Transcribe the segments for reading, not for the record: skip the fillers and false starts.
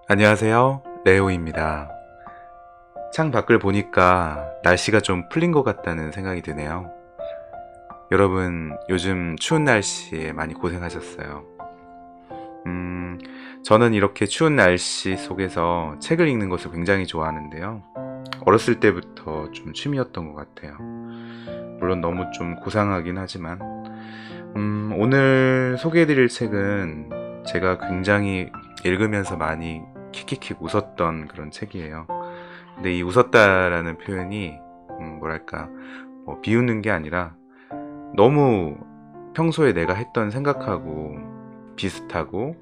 안녕하세요, 레오입니다. 창밖을 보니까 날씨가 좀 풀린 것 같다는 생각이 드네요. 여러분, 요즘 추운 날씨에 많이 고생하셨어요. 저는 이렇게 추운 날씨 속에서 책을 읽는 것을 굉장히 좋아하는데요. 어렸을 때부터 좀 취미였던 것 같아요. 물론 너무 좀 고상하긴 하지만, 오늘 소개해드릴 책은 제가 굉장히 읽으면서 많이 킥킥킥 웃었던 그런 책이에요. 근데 이 웃었다라는 표현이 뭐랄까 비웃는 게 아니라 너무 평소에 내가 했던 생각하고 비슷하고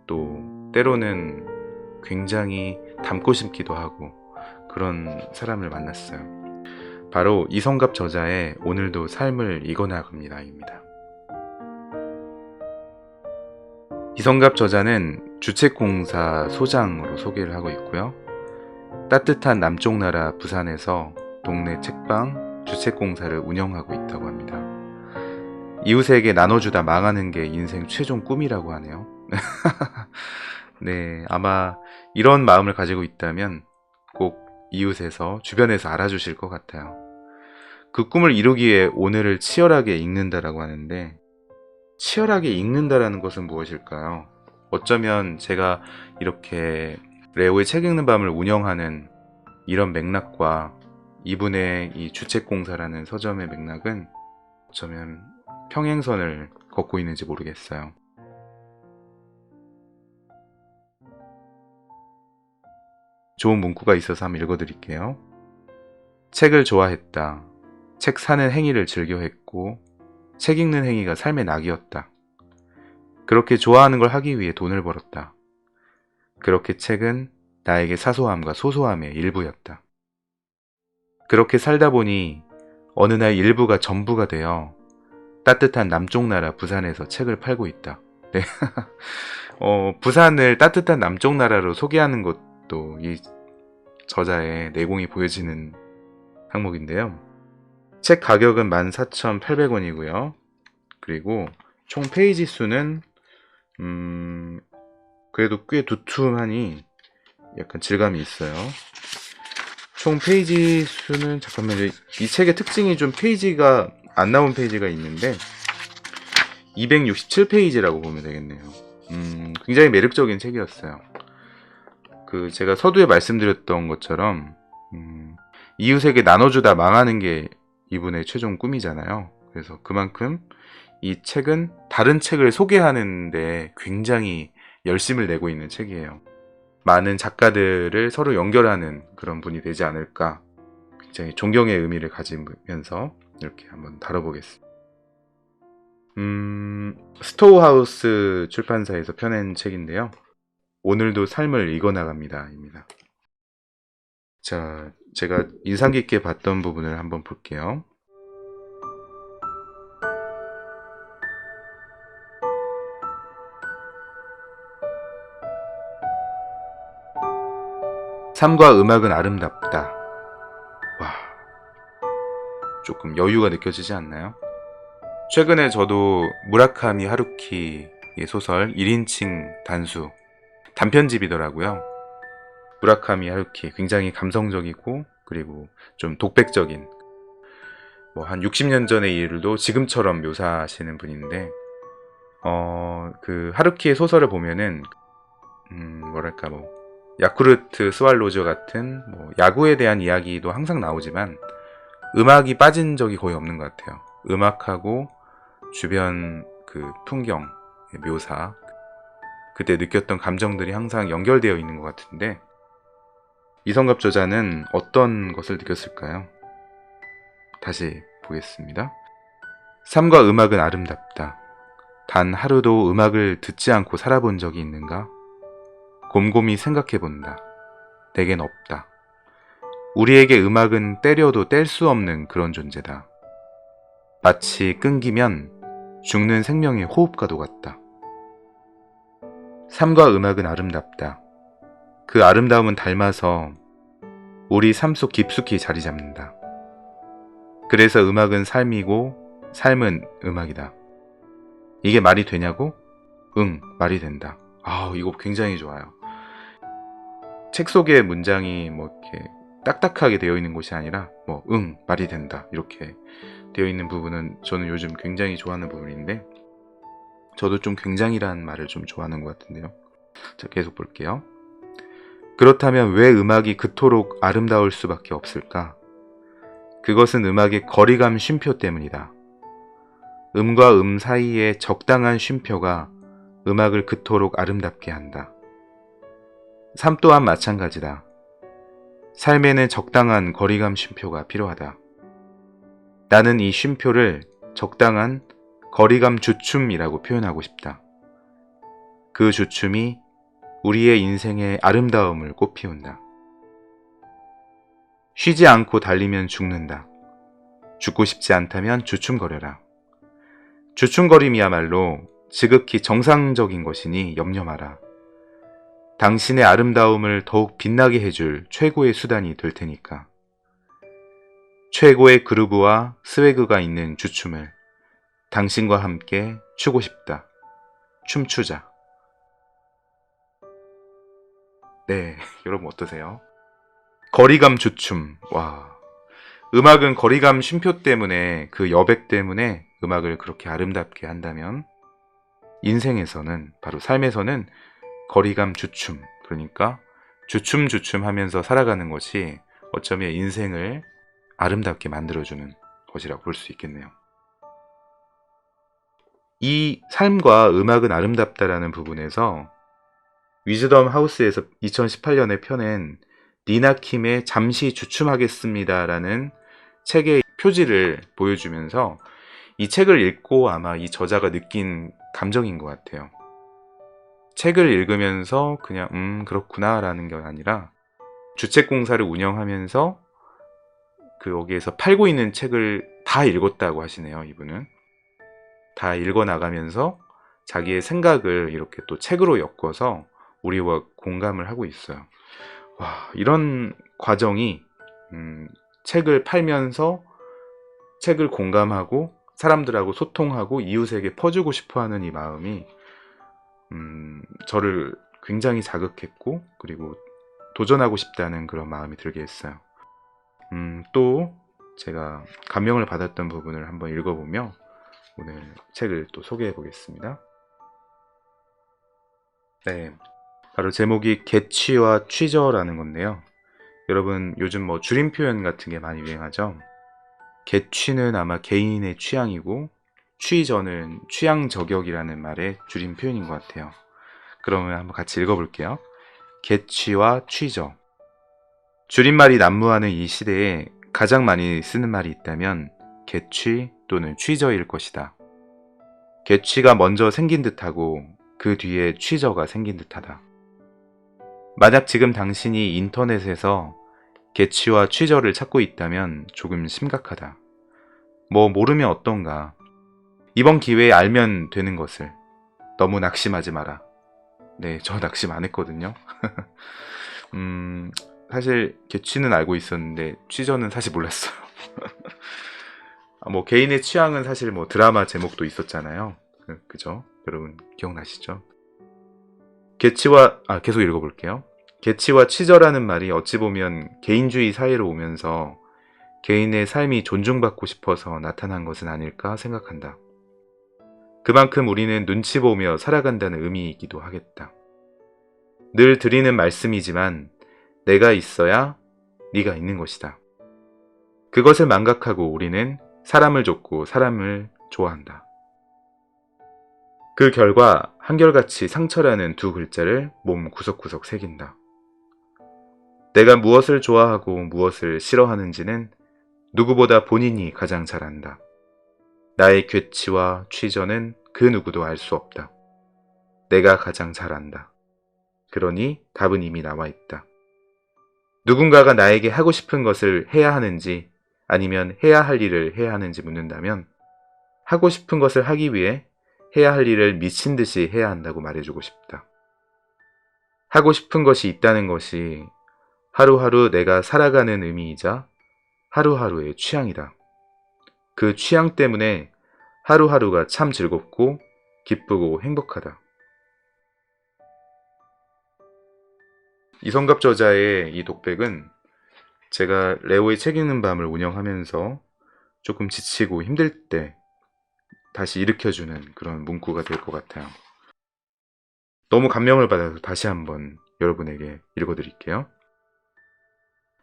또 때로는 굉장히 닮고 싶기도 하고 그런 사람을 만났어요. 바로 이성갑 저자의 오늘도 삶을 이겨나갑니다입니다. 이성갑 저자는 주책공사 소장으로 소개를 하고 있고요. 따뜻한 남쪽 나라 부산에서 동네 책방 주책공사를 운영하고 있다고 합니다. 이웃에게 나눠주다 망하는 게 인생 최종 꿈이라고 하네요. 네, 아마 이런 마음을 가지고 있다면 꼭 이웃에서 주변에서 알아주실 것 같아요. 그 꿈을 이루기 위해 오늘을 치열하게 읽는다라고 하는데 치열하게 읽는다라는 것은 무엇일까요? 어쩌면 제가 이렇게 레오의 책 읽는 밤을 운영하는 이런 맥락과 이분의 이 주책공사라는 서점의 맥락은 어쩌면 평행선을 걷고 있는지 모르겠어요. 좋은 문구가 있어서 한번 읽어드릴게요. 책을 좋아했다. 책 사는 행위를 즐겨했고 책 읽는 행위가 삶의 낙이었다. 그렇게 좋아하는 걸 하기 위해 돈을 벌었다. 그렇게 책은 나에게 사소함과 소소함의 일부였다. 그렇게 살다 보니 어느 날 일부가 전부가 되어 따뜻한 남쪽 나라 부산에서 책을 팔고 있다. 네. 부산을 따뜻한 남쪽 나라로 소개하는 것도 이 저자의 내공이 보여지는 항목인데요. 책 가격은 14,800원이고요. 그리고 총 페이지 수는 그래도 꽤 두툼하니 약간 질감이 있어요. 총 페이지 수는 잠깐만요. 이 책의 특징이 좀 페이지가 안 나온 페이지가 있는데 267페이지라고 보면 되겠네요. 굉장히 매력적인 책이었어요. 그 제가 서두에 말씀드렸던 것처럼 이웃에게 나눠주다 망하는 게 이분의 최종 꿈이잖아요. 그래서 그만큼 이 책은 다른 책을 소개하는데 굉장히 열심을 내고 있는 책이에요. 많은 작가들을 서로 연결하는 그런 분이 되지 않을까, 굉장히 존경의 의미를 가지면서 이렇게 한번 다뤄보겠습니다. 스토우하우스 출판사에서 펴낸 책인데요. 오늘도 삶을 이겨나갑니다 입니다. 자, 제가 인상 깊게 봤던 부분을 한번 볼게요. 삶과 음악은 아름답다. 와, 조금 여유가 느껴지지 않나요? 최근에 저도 무라카미 하루키의 소설 1인칭 단수 단편집이더라고요. 무라카미 하루키 굉장히 감성적이고 그리고 좀 독백적인 뭐 한 60년 전의 일도 지금처럼 묘사하시는 분인데 그 하루키의 소설을 보면은 뭐랄까 뭐 야쿠르트 스왈로즈 같은 뭐 야구에 대한 이야기도 항상 나오지만 음악이 빠진 적이 거의 없는 것 같아요. 음악하고 주변 그 풍경 묘사 그때 느꼈던 감정들이 항상 연결되어 있는 것 같은데 이성갑 저자는 어떤 것을 느꼈을까요? 다시 보겠습니다. 삶과 음악은 아름답다. 단 하루도 음악을 듣지 않고 살아본 적이 있는가? 곰곰이 생각해본다. 내겐 없다. 우리에게 음악은 때려도 뗄 수 없는 그런 존재다. 마치 끊기면 죽는 생명의 호흡과도 같다. 삶과 음악은 아름답다. 그 아름다움은 닮아서 우리 삶 속 깊숙이 자리 잡는다. 그래서 음악은 삶이고 삶은 음악이다. 이게 말이 되냐고? 응, 말이 된다. 이거 굉장히 좋아요. 책 속의 문장이 뭐 이렇게 딱딱하게 되어 있는 곳이 아니라 뭐 말이 된다 이렇게 되어 있는 부분은 저는 요즘 굉장히 좋아하는 부분인데, 저도 좀 굉장히란 말을 좀 좋아하는 것 같은데요. 자, 계속 볼게요. 그렇다면 왜 음악이 그토록 아름다울 수밖에 없을까? 그것은 음악의 거리감 쉼표 때문이다. 음과 음 사이의 적당한 쉼표가 음악을 그토록 아름답게 한다. 삶 또한 마찬가지다. 삶에는 적당한 거리감 쉼표가 필요하다. 나는 이 쉼표를 적당한 거리감 주춤이라고 표현하고 싶다. 그 주춤이 우리의 인생의 아름다움을 꽃피운다. 쉬지 않고 달리면 죽는다. 죽고 싶지 않다면 주춤거려라. 주춤거림이야말로 지극히 정상적인 것이니 염려 마라. 당신의 아름다움을 더욱 빛나게 해줄 최고의 수단이 될 테니까. 최고의 그루브와 스웨그가 있는 주춤을 당신과 함께 추고 싶다. 춤추자. 네, 여러분 어떠세요? 거리감 주춤. 와. 음악은 거리감 쉼표 때문에, 그 여백 때문에 음악을 그렇게 아름답게 한다면, 인생에서는, 바로 삶에서는 거리감 주춤, 그러니까 주춤 하면서 살아가는 것이 어쩌면 인생을 아름답게 만들어주는 것이라고 볼 수 있겠네요. 이 삶과 음악은 아름답다라는 부분에서 위즈덤 하우스에서 2018년에 펴낸 니나킴의 잠시 주춤하겠습니다라는 책의 표지를 보여주면서 이 책을 읽고 아마 이 저자가 느낀 감정인 것 같아요. 책을 읽으면서 그냥 그렇구나 라는 게 아니라, 주책공사를 운영하면서 여기에서 팔고 있는 책을 다 읽었다고 하시네요. 이분은 다 읽어나가면서 자기의 생각을 이렇게 또 책으로 엮어서 우리와 공감을 하고 있어요. 와, 이런 과정이 책을 팔면서 책을 공감하고 사람들하고 소통하고 이웃에게 퍼주고 싶어하는 이 마음이 저를 굉장히 자극했고, 그리고 도전하고 싶다는 그런 마음이 들게 했어요. 또 제가 감명을 받았던 부분을 한번 읽어보며 오늘 책을 또 소개해 보겠습니다. 네, 바로 제목이 개취와 취저라는 건데요. 여러분 요즘 뭐 줄임 표현 같은 게 많이 유행하죠. 개취는 아마 개인의 취향이고, 취저는 취향 저격이라는 말의 줄임 표현인 것 같아요. 그러면 한번 같이 읽어볼게요. 개취와 취저. 줄임말이 난무하는 이 시대에 가장 많이 쓰는 말이 있다면 개취 또는 취저일 것이다. 개취가 먼저 생긴 듯하고 그 뒤에 취저가 생긴 듯하다. 만약 지금 당신이 인터넷에서 개취와 취저를 찾고 있다면 조금 심각하다. 뭐 모르면 어떤가. 이번 기회에 알면 되는 것을. 너무 낙심하지 마라. 네, 저 낙심 안 했거든요. 사실 개취는 알고 있었는데 취저는 사실 몰랐어요. 뭐 개인의 취향은 사실 뭐 드라마 제목도 있었잖아요. 그죠? 여러분 기억나시죠? 계속 읽어볼게요. 개취와 취저라는 말이 어찌 보면 개인주의 사회로 오면서 개인의 삶이 존중받고 싶어서 나타난 것은 아닐까 생각한다. 그만큼 우리는 눈치 보며 살아간다는 의미이기도 하겠다. 늘 드리는 말씀이지만 내가 있어야 네가 있는 것이다. 그것을 망각하고 우리는 사람을 좇고 사람을 좋아한다. 그 결과 한결같이 상처라는 두 글자를 몸 구석구석 새긴다. 내가 무엇을 좋아하고 무엇을 싫어하는지는 누구보다 본인이 가장 잘 안다. 나의 괴치와 취저는 그 누구도 알 수 없다. 내가 가장 잘 안다. 그러니 답은 이미 나와 있다. 누군가가 나에게 하고 싶은 것을 해야 하는지 아니면 해야 할 일을 해야 하는지 묻는다면, 하고 싶은 것을 하기 위해 해야 할 일을 미친 듯이 해야 한다고 말해주고 싶다. 하고 싶은 것이 있다는 것이 하루하루 내가 살아가는 의미이자 하루하루의 취향이다. 그 취향 때문에 하루하루가 참 즐겁고 기쁘고 행복하다. 이성갑 저자의 이 독백은 제가 레오의 책 읽는 밤을 운영하면서 조금 지치고 힘들 때 다시 일으켜주는 그런 문구가 될 것 같아요. 너무 감명을 받아서 다시 한번 여러분에게 읽어드릴게요.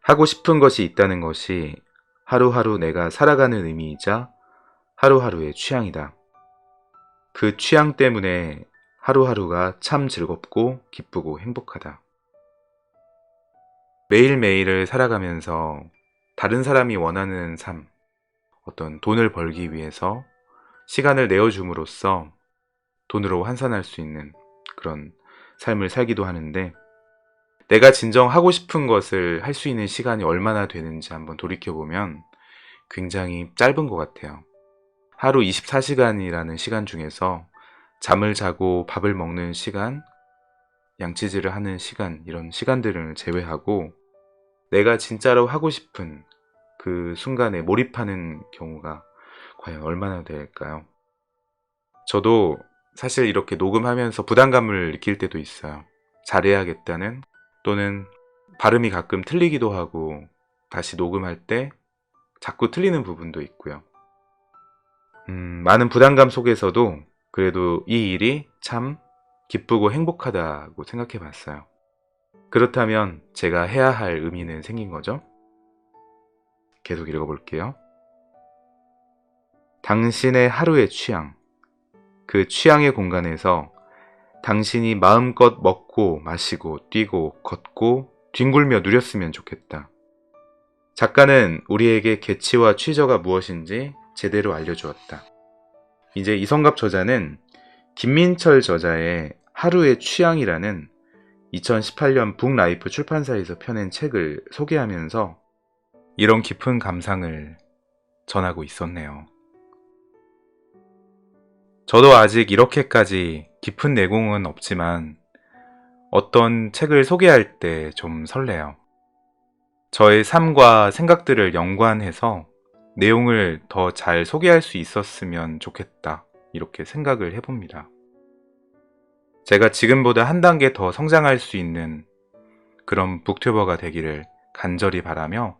하고 싶은 것이 있다는 것이 하루하루 내가 살아가는 의미이자 하루하루의 취향이다. 그 취향 때문에 하루하루가 참 즐겁고 기쁘고 행복하다. 매일매일을 살아가면서 다른 사람이 원하는 삶, 어떤 돈을 벌기 위해서 시간을 내어줌으로써 돈으로 환산할 수 있는 그런 삶을 살기도 하는데, 내가 진정 하고 싶은 것을 할 수 있는 시간이 얼마나 되는지 한번 돌이켜보면 굉장히 짧은 것 같아요. 하루 24시간이라는 시간 중에서 잠을 자고 밥을 먹는 시간, 양치질을 하는 시간, 이런 시간들을 제외하고 내가 진짜로 하고 싶은 그 순간에 몰입하는 경우가 과연 얼마나 될까요? 저도 사실 이렇게 녹음하면서 부담감을 느낄 때도 있어요. 잘해야겠다는, 또는 발음이 가끔 틀리기도 하고 다시 녹음할 때 자꾸 틀리는 부분도 있고요. 많은 부담감 속에서도 그래도 이 일이 참 기쁘고 행복하다고 생각해 봤어요. 그렇다면 제가 해야 할 의미는 생긴 거죠. 계속 읽어볼게요. 당신의 하루의 취향, 그 취향의 공간에서 당신이 마음껏 먹고 마시고 뛰고 걷고 뒹굴며 누렸으면 좋겠다. 작가는 우리에게 개취와 취저가 무엇인지 제대로 알려주었다. 이제 이성갑 저자는 김민철 저자의 하루의 취향이라는 2018년 북라이프 출판사에서 펴낸 책을 소개하면서 이런 깊은 감상을 전하고 있었네요. 저도 아직 이렇게까지 깊은 내공은 없지만 어떤 책을 소개할 때 좀 설레요. 저의 삶과 생각들을 연관해서 내용을 더 잘 소개할 수 있었으면 좋겠다, 이렇게 생각을 해봅니다. 제가 지금보다 한 단계 더 성장할 수 있는 그런 북튜버가 되기를 간절히 바라며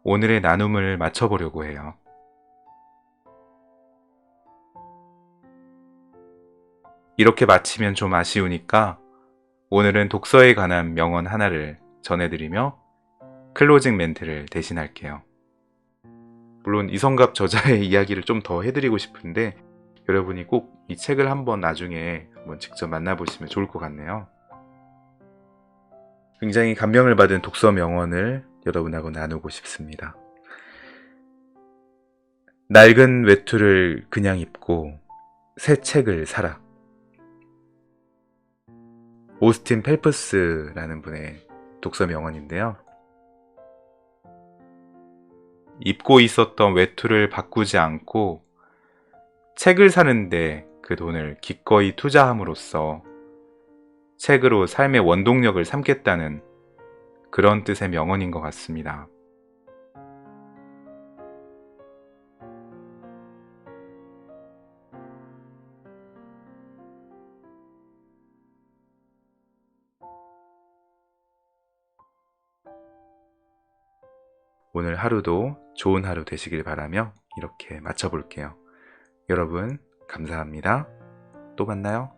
오늘의 나눔을 마쳐보려고 해요. 이렇게 마치면 좀 아쉬우니까 오늘은 독서에 관한 명언 하나를 전해드리며 클로징 멘트를 대신할게요. 물론 이성갑 저자의 이야기를 좀 더 해드리고 싶은데 여러분이 꼭 이 책을 한번 나중에 한번 직접 만나보시면 좋을 것 같네요. 굉장히 감명을 받은 독서 명언을 여러분하고 나누고 싶습니다. 낡은 외투를 그냥 입고 새 책을 사라. 오스틴 펠프스라는 분의 독서 명언인데요. 입고 있었던 외투를 바꾸지 않고 책을 사는데 그 돈을 기꺼이 투자함으로써 책으로 삶의 원동력을 삼겠다는 그런 뜻의 명언인 것 같습니다. 오늘 하루도 좋은 하루 되시길 바라며 이렇게 마쳐볼게요. 여러분, 감사합니다. 또 만나요.